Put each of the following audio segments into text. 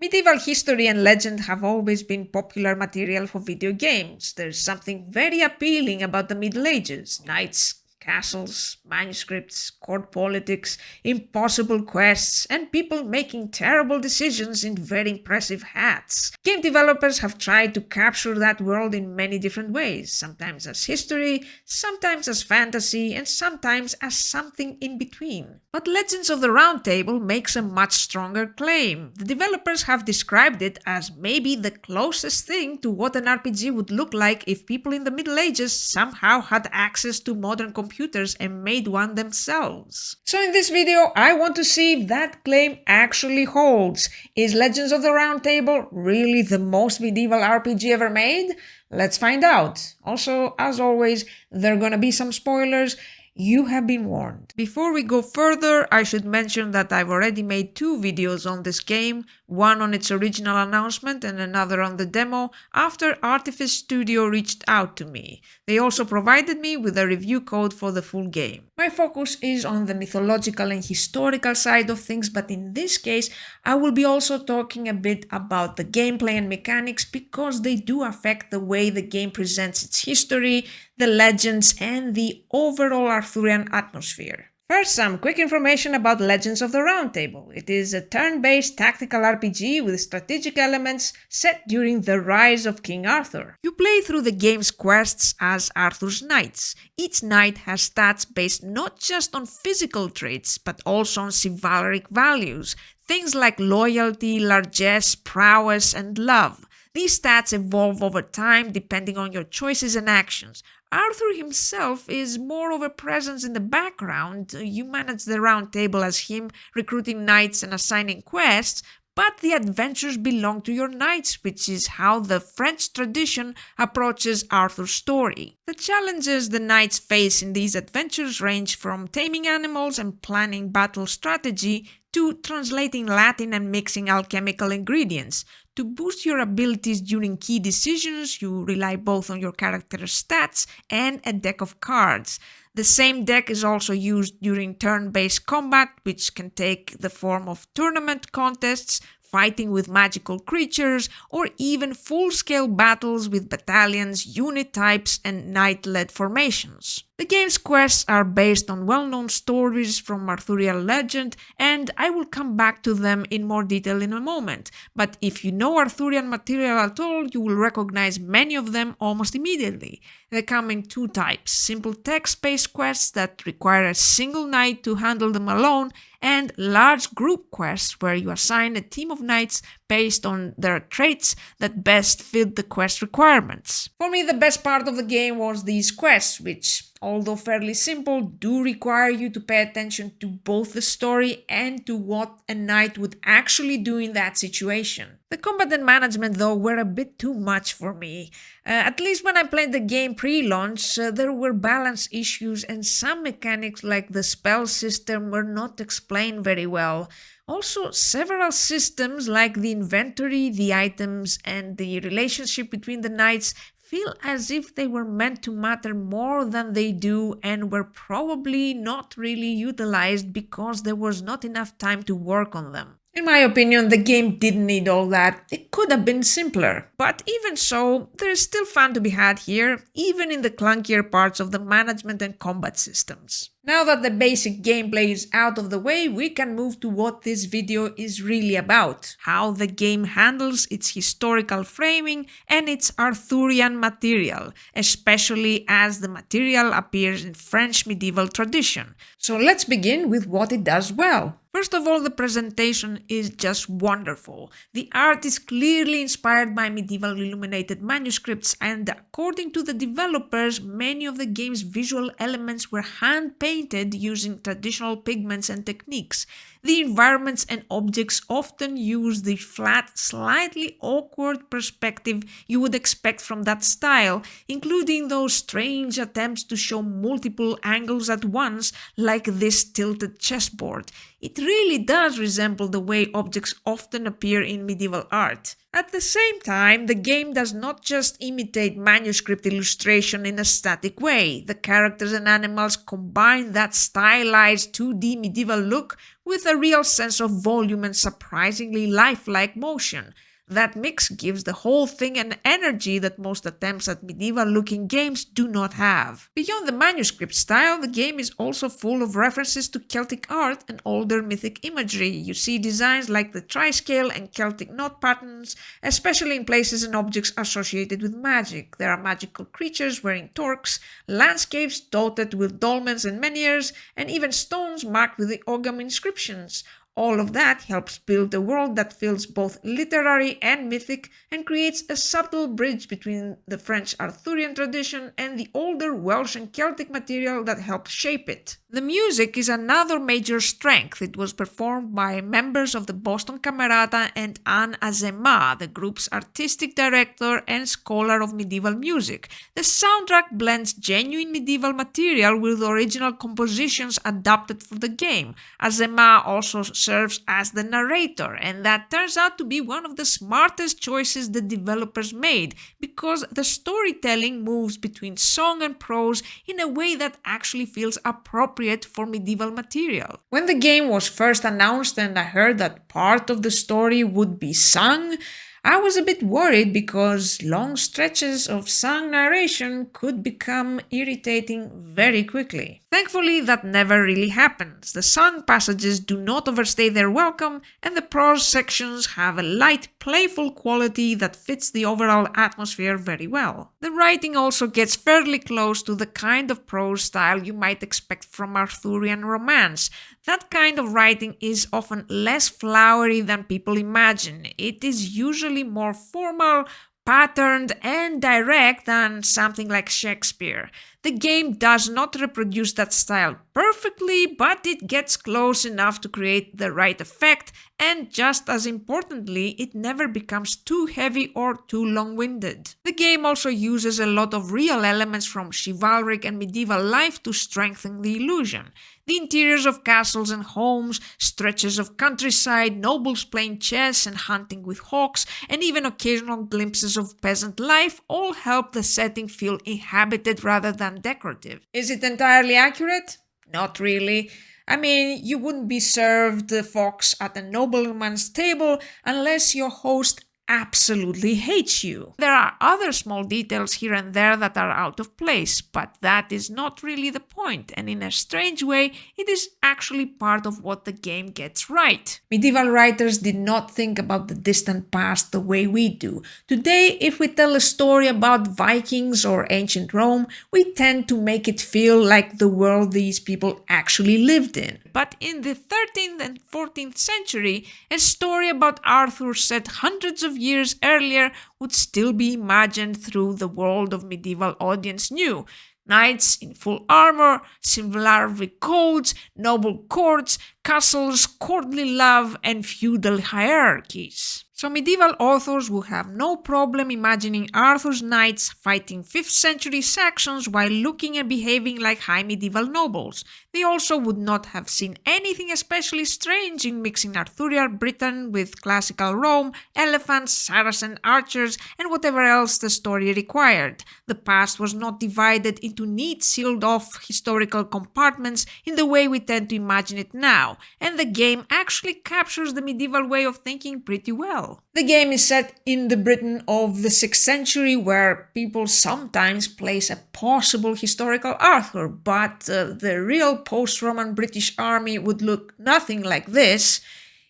Medieval history and legend have always been popular material for video games. There's something very appealing about the Middle Ages. Knights, castles, manuscripts, court politics, impossible quests, and people making terrible decisions in very impressive hats. Game developers have tried to capture that world in many different ways, sometimes as history, sometimes as fantasy, and sometimes as something in between. But Legends of the Round Table makes a much stronger claim. The developers have described it as maybe the closest thing to what an RPG would look like if people in the Middle Ages somehow had access to modern computers and made one themselves. So in this video, I want to see if that claim actually holds. Is Legends of the Round Table really the most medieval RPG ever made? Let's find out. Also, as always, there are gonna be some spoilers. You have been warned. Before we go further, I should mention that I've already made 2 videos on this game, one on its original announcement and another on the demo, after Artifice Studio reached out to me. They also provided me with a review code for the full game. My focus is on the mythological and historical side of things, but in this case, I will be also talking a bit about the gameplay and mechanics because they do affect the way the game presents its history, the legends, and the overall Arthurian atmosphere. First, some quick information about Legends of the Round Table. It is a turn-based tactical RPG with strategic elements set during the rise of King Arthur. You play through the game's quests as Arthur's knights. Each knight has stats based not just on physical traits, but also on chivalric values. Things like loyalty, largesse, prowess, and love. These stats evolve over time depending on your choices and actions. Arthur himself is more of a presence in the background. You manage the round table as him, recruiting knights and assigning quests, but the adventures belong to your knights, which is how the French tradition approaches Arthur's story. The challenges the knights face in these adventures range from taming animals and planning battle strategy to translating Latin and mixing alchemical ingredients. To boost your abilities during key decisions, you rely both on your character's stats and a deck of cards. The same deck is also used during turn-based combat, which can take the form of tournament contests, fighting with magical creatures, or even full-scale battles with battalions, unit types, and knight-led formations. The game's quests are based on well-known stories from Arthurian legend, and I will come back to them in more detail in a moment. But if you know Arthurian material at all, you will recognize many of them almost immediately. They come in 2 types: simple text-based quests that require a single knight to handle them alone, and large group quests where you assign a team of knights based on their traits that best fit the quest requirements. For me, the best part of the game was these quests, which, although fairly simple, do require you to pay attention to both the story and to what a knight would actually do in that situation. The combat and management, though, were a bit too much for me. At least when I played the game pre-launch, there were balance issues and some mechanics like the spell system were not explained very well. Also, several systems like the inventory, the items, and the relationship between the knights feel as if they were meant to matter more than they do and were probably not really utilized because there was not enough time to work on them. In my opinion, the game didn't need all that. It could have been simpler. But even so, there is still fun to be had here, even in the clunkier parts of the management and combat systems. Now that the basic gameplay is out of the way, we can move to what this video is really about: how the game handles its historical framing and its Arthurian material, especially as the material appears in French medieval tradition. So let's begin with what it does well. First of all, the presentation is just wonderful. The art is clearly inspired by medieval illuminated manuscripts, and according to the developers, many of the game's visual elements were hand-painted using traditional pigments and techniques. The environments and objects often use the flat, slightly awkward perspective you would expect from that style, including those strange attempts to show multiple angles at once, like this tilted chessboard. It really does resemble the way objects often appear in medieval art. At the same time, the game does not just imitate manuscript illustration in a static way. The characters and animals combine that stylized 2D medieval look with a real sense of volume and surprisingly lifelike motion. That mix gives the whole thing an energy that most attempts at medieval-looking games do not have. Beyond the manuscript style, the game is also full of references to Celtic art and older mythic imagery. You see designs like the triscale and Celtic knot patterns, especially in places and objects associated with magic. There are magical creatures wearing torques, landscapes dotted with dolmens and menhirs, and even stones marked with the Ogham inscriptions. All of that helps build a world that feels both literary and mythic and creates a subtle bridge between the French Arthurian tradition and the older Welsh and Celtic material that helps shape it. The music is another major strength. It was performed by members of the Boston Camerata and Anne Azema, the group's artistic director and scholar of medieval music. The soundtrack blends genuine medieval material with original compositions adapted for the game. Azema also serves as the narrator, and that turns out to be one of the smartest choices the developers made, because the storytelling moves between song and prose in a way that actually feels appropriate for medieval material. When the game was first announced and I heard that part of the story would be sung, I was a bit worried because long stretches of sung narration could become irritating very quickly. Thankfully, that never really happens. The sung passages do not overstay their welcome, and the prose sections have a light, playful quality that fits the overall atmosphere very well. The writing also gets fairly close to the kind of prose style you might expect from Arthurian romance. That kind of writing is often less flowery than people imagine. It is usually more formal, patterned, and direct than something like Shakespeare. The game does not reproduce that style perfectly, but it gets close enough to create the right effect, and just as importantly, it never becomes too heavy or too long-winded. The game also uses a lot of real elements from chivalric and medieval life to strengthen the illusion. The interiors of castles and homes, stretches of countryside, nobles playing chess and hunting with hawks, and even occasional glimpses of peasant life all help the setting feel inhabited rather than decorative. Is it entirely accurate? Not really. I mean, you wouldn't be served the fox at a nobleman's table unless your host absolutely hates you. There are other small details here and there that are out of place, but that is not really the point, and in a strange way, it is actually part of what the game gets right. Medieval writers did not think about the distant past the way we do. Today, if we tell a story about Vikings or ancient Rome, we tend to make it feel like the world these people actually lived in. But in the 13th and 14th century, a story about Arthur set hundreds of years earlier would still be imagined through the world of medieval audience knew. Knights in full armor, chivalric codes, noble courts, castles, courtly love, and feudal hierarchies. So medieval authors would have no problem imagining Arthur's knights fighting 5th century Saxons while looking and behaving like high medieval nobles. They also would not have seen anything especially strange in mixing Arthurian Britain with classical Rome, elephants, Saracen archers, and whatever else the story required. The past was not divided into neat sealed-off historical compartments in the way we tend to imagine it now, and the game actually captures the medieval way of thinking pretty well. The game is set in the Britain of the 6th century, where people sometimes place a possible historical Arthur, but the real post-Roman British army would look nothing like this.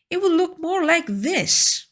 It would look more like this.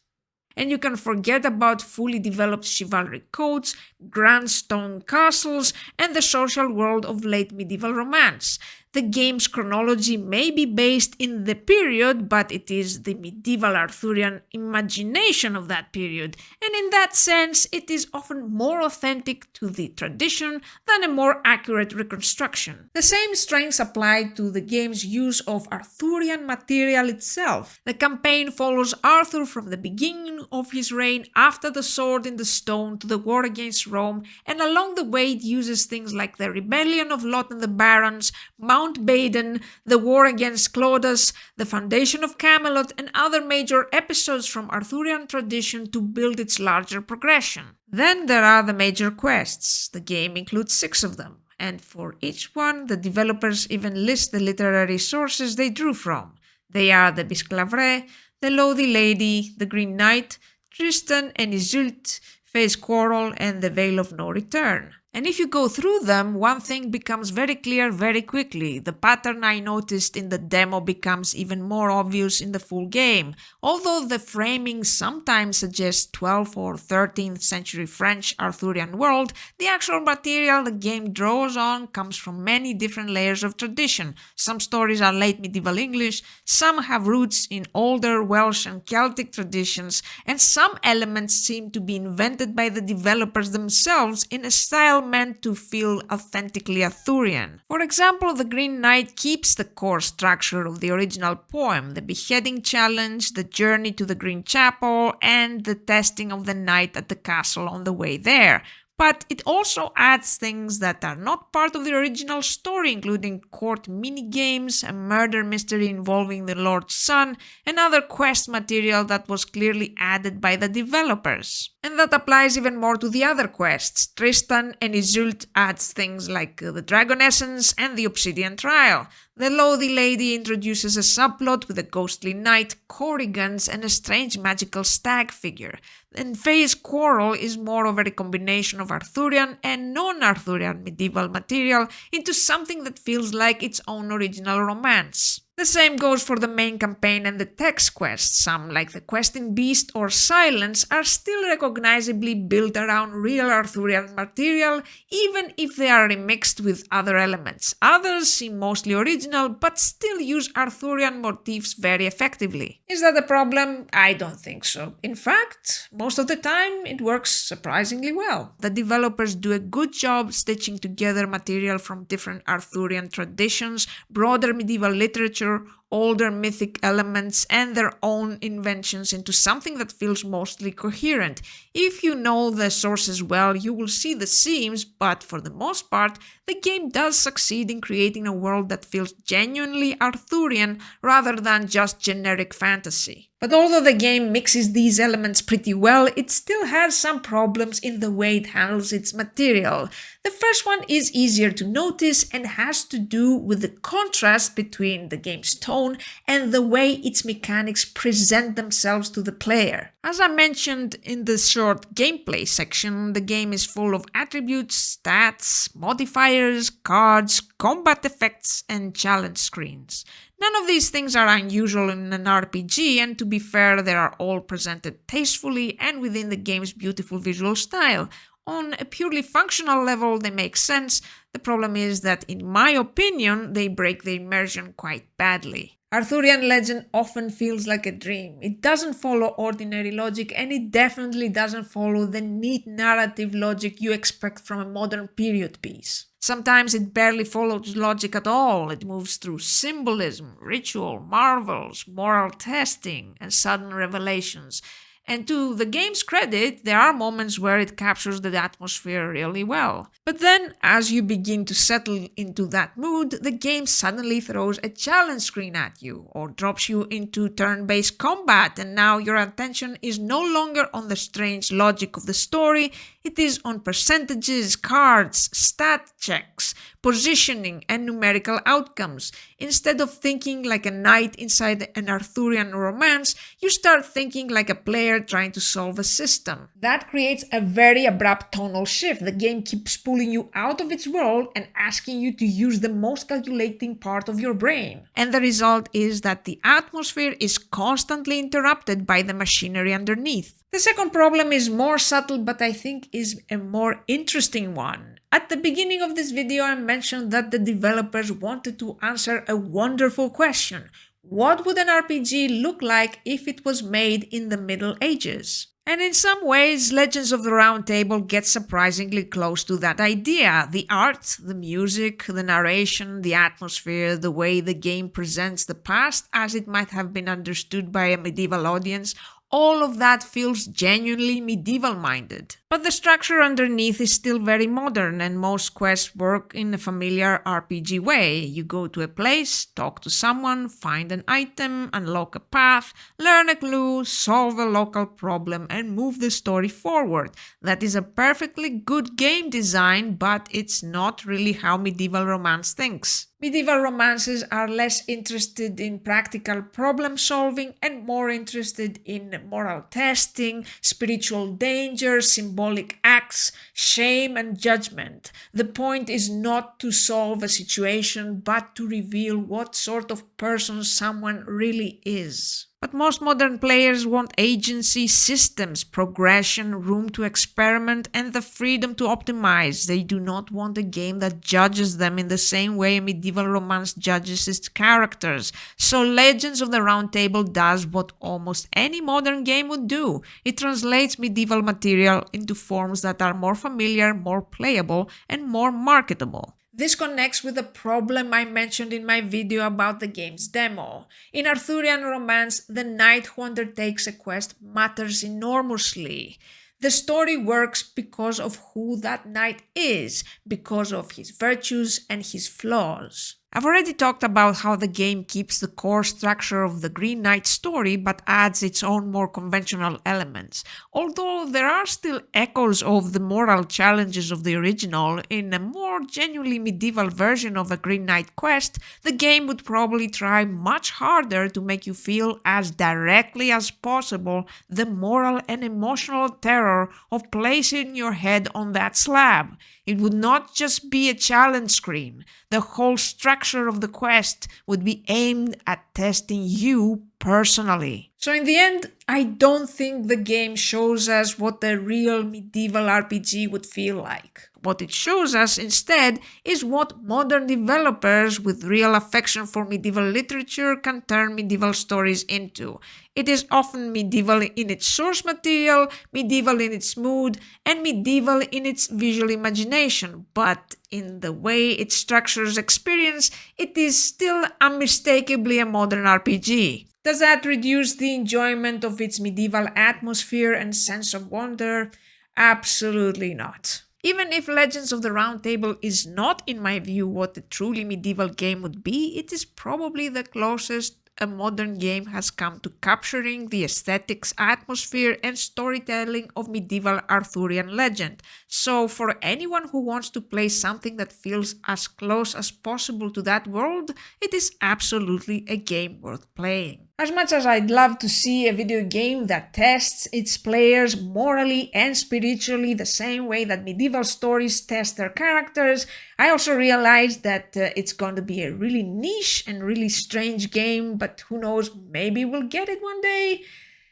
And you can forget about fully developed chivalric codes, grand stone castles, and the social world of late medieval romance. The game's chronology may be based in the period, but it is the medieval Arthurian imagination of that period, and in that sense, it is often more authentic to the tradition than a more accurate reconstruction. The same strengths apply to the game's use of Arthurian material itself. The campaign follows Arthur from the beginning of his reign after the sword in the stone to the war against Rome, and along the way it uses things like the rebellion of Lot and the Barons, mounted Mount Baden, the war against Claudius, the foundation of Camelot, and other major episodes from Arthurian tradition to build its larger progression. Then there are the major quests. The game includes 6 of them, and for each one, the developers even list the literary sources they drew from. They are the Bisclavret, the Loathly Lady, the Green Knight, Tristan and Iseult, Faye's Quarrel, and the Vale of No Return. And if you go through them, one thing becomes very clear very quickly. The pattern I noticed in the demo becomes even more obvious in the full game. Although the framing sometimes suggests 12th or 13th century French Arthurian world, the actual material the game draws on comes from many different layers of tradition. Some stories are late medieval English, some have roots in older Welsh and Celtic traditions, and some elements seem to be invented by the developers themselves in a style meant to feel authentically Arthurian. For example, the Green Knight keeps the core structure of the original poem, the beheading challenge, the journey to the Green Chapel, and the testing of the knight at the castle on the way there. But it also adds things that are not part of the original story, including court minigames, a murder mystery involving the Lord's son, and other quest material that was clearly added by the developers. And that applies even more to the other quests. Tristan and Iseult adds things like the Dragon Essence and the Obsidian Trial. The Loathly Lady introduces a subplot with a ghostly knight, Corrigans, and a strange magical stag figure. And Faye's Quarrel is more of a combination of Arthurian and non-Arthurian medieval material into something that feels like its own original romance. The same goes for the main campaign and the text quests. Some, like the Questing Beast or Silence, are still recognizably built around real Arthurian material, even if they are remixed with other elements. Others seem mostly original, but still use Arthurian motifs very effectively. Is that a problem? I don't think so. In fact, most of the time it works surprisingly well. The developers do a good job stitching together material from different Arthurian traditions, broader medieval literature, older mythic elements, and their own inventions into something that feels mostly coherent. If you know the sources well, you will see the seams, but for the most part, the game does succeed in creating a world that feels genuinely Arthurian rather than just generic fantasy. But although the game mixes these elements pretty well, it still has some problems in the way it handles its material. The first one is easier to notice and has to do with the contrast between the game's tone and the way its mechanics present themselves to the player. As I mentioned in the short gameplay section, the game is full of attributes, stats, modifiers, cards, combat effects, and challenge screens. None of these things are unusual in an RPG, and to be fair, they are all presented tastefully and within the game's beautiful visual style. On a purely functional level, they make sense. The problem is that, in my opinion, they break the immersion quite badly. Arthurian legend often feels like a dream. It doesn't follow ordinary logic, and it definitely doesn't follow the neat narrative logic you expect from a modern period piece. Sometimes it barely follows logic at all. It moves through symbolism, ritual, marvels, moral testing, and sudden revelations. And to the game's credit, there are moments where it captures the atmosphere really well. But then, as you begin to settle into that mood, the game suddenly throws a challenge screen at you, or drops you into turn-based combat, and now your attention is no longer on the strange logic of the story, it is on percentages, cards, stat checks, positioning, and numerical outcomes. Instead of thinking like a knight inside an Arthurian romance, you start thinking like a player trying to solve a system. That creates a very abrupt tonal shift. The game keeps pulling you out of its world and asking you to use the most calculating part of your brain. And the result is that the atmosphere is constantly interrupted by the machinery underneath. The second problem is more subtle, but I think is a more interesting one. At the beginning of this video, I mentioned that the developers wanted to answer a wonderful question. What would an RPG look like if it was made in the Middle Ages? And in some ways, Legends of the Round Table gets surprisingly close to that idea. The art, the music, the narration, the atmosphere, the way the game presents the past as it might have been understood by a medieval audience, all of that feels genuinely medieval-minded. But the structure underneath is still very modern, and most quests work in a familiar RPG way. You go to a place, talk to someone, find an item, unlock a path, learn a clue, solve a local problem, and move the story forward. That is a perfectly good game design, but it's not really how medieval romance thinks. Medieval romances are less interested in practical problem solving and more interested in moral testing, spiritual danger, symbolic acts, shame, and judgment. The point is not to solve a situation, but to reveal what sort of person someone really is. But most modern players want agency, systems, progression, room to experiment, and the freedom to optimize. They do not want a game that judges them in the same way a medieval romance judges its characters. So Legends of the Round Table does what almost any modern game would do. It translates medieval material into forms that are more familiar, more playable, and more marketable. This connects with the problem I mentioned in my video about the game's demo. In Arthurian romance, the knight who undertakes a quest matters enormously. The story works because of who that knight is, because of his virtues and his flaws. I've already talked about how the game keeps the core structure of the Green Knight story but adds its own more conventional elements. Although there are still echoes of the moral challenges of the original, in a more genuinely medieval version of a Green Knight quest, the game would probably try much harder to make you feel as directly as possible the moral and emotional terror of placing your head on that slab. It would not just be a challenge screen. The whole structure of the quest would be aimed at testing you personally. So in the end, I don't think the game shows us what a real medieval RPG would feel like. What it shows us instead is what modern developers with real affection for medieval literature can turn medieval stories into. It is often medieval in its source material, medieval in its mood, and medieval in its visual imagination, but in the way it structures experience, it is still unmistakably a modern RPG. Does that reduce the enjoyment of its medieval atmosphere and sense of wonder? Absolutely not. Even if Legends of the Round Table is not, in my view, what a truly medieval game would be, it is probably the closest a modern game has come to capturing the aesthetics, atmosphere, and storytelling of medieval Arthurian legend. So for anyone who wants to play something that feels as close as possible to that world, it is absolutely a game worth playing. As much as I'd love to see a video game that tests its players morally and spiritually the same way that medieval stories test their characters, I also realize that it's going to be a really niche and really strange game, but who knows, maybe we'll get it one day.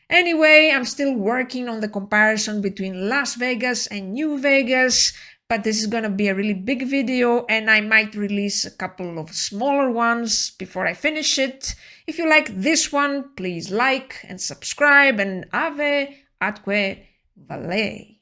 Anyway, I'm still working on the comparison between Las Vegas and New Vegas, but this is gonna be a really big video and I might release a couple of smaller ones before I finish it. If you like this one, please like and subscribe, and Ave atque Vale.